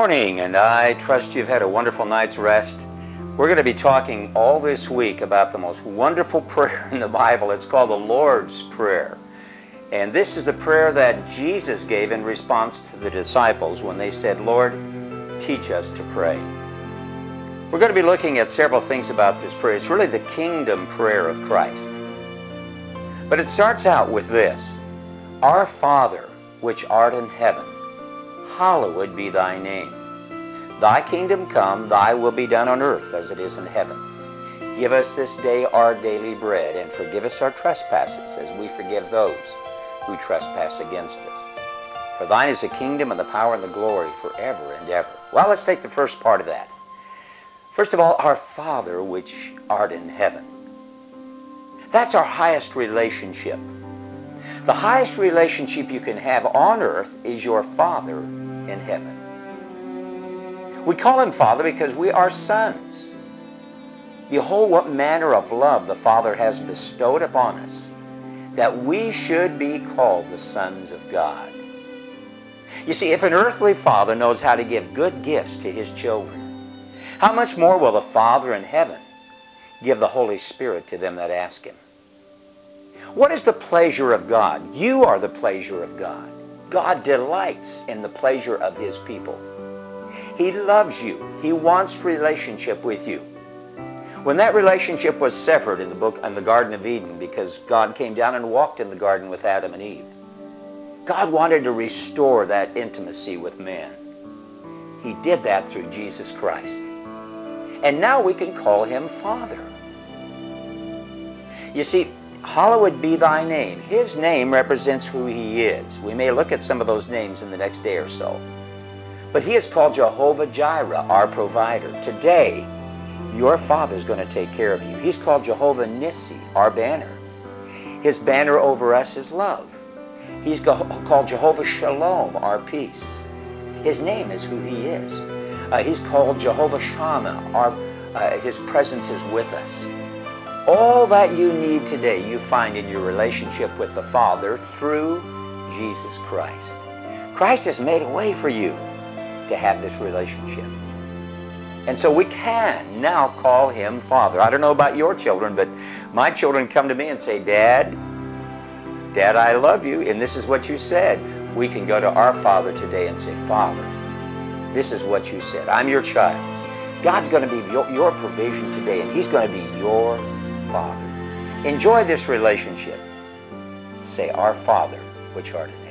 morning, and I trust you've had a wonderful night's rest. We're going to be talking all this week about the most wonderful prayer in the Bible. It's called the Lord's Prayer. And this is the prayer that Jesus gave in response to the disciples when they said, "Lord, teach us to pray." We're going to be looking at several things about this prayer. It's really the kingdom prayer of Christ. But it starts out with this: Our Father, which art in heaven, hallowed be thy name. Thy kingdom come, thy will be done on earth as it is in heaven. Give us this day our daily bread, and forgive us our trespasses as we forgive those who trespass against us. For thine is the kingdom and the power and the glory forever and ever. Well, let's take the first part of that. First of all, our Father which art in heaven. That's our highest relationship. The highest relationship you can have on earth is your Father in heaven. We call him Father because we are sons. Behold, what manner of love the Father has bestowed upon us, that we should be called the sons of God. You see, if an earthly father knows how to give good gifts to his children, how much more will the Father in heaven give the Holy Spirit to them that ask him? What is the pleasure of God? You are the pleasure of God. God delights in the pleasure of his people. He loves you. He wants relationship with you. When that relationship was severed in the Garden of Eden, because God came down and walked in the garden with Adam and Eve, God wanted to restore that intimacy with man. He did that through Jesus Christ. And now we can call him Father. You see, hallowed be thy name. His name represents who he is. We may look at some of those names in the next day or so. But he is called Jehovah Jireh, our provider. Today, your Father's going to take care of you. He's called Jehovah Nissi, our banner. His banner over us is love. He's called Jehovah Shalom, our peace. His name is who he is. He's called Jehovah Shammah. His presence is with us. All that you need today you find in your relationship with the Father through Jesus Christ. Christ has made a way for you to have this relationship. And so we can now call him Father. I don't know about your children, but my children come to me and say, Dad, I love you, and this is what you said. We can go to our Father today and say, Father, this is what you said. I'm your child. God's going to be your provision today, and he's going to be your Father. Enjoy this relationship. Say, Our Father, which art in heaven.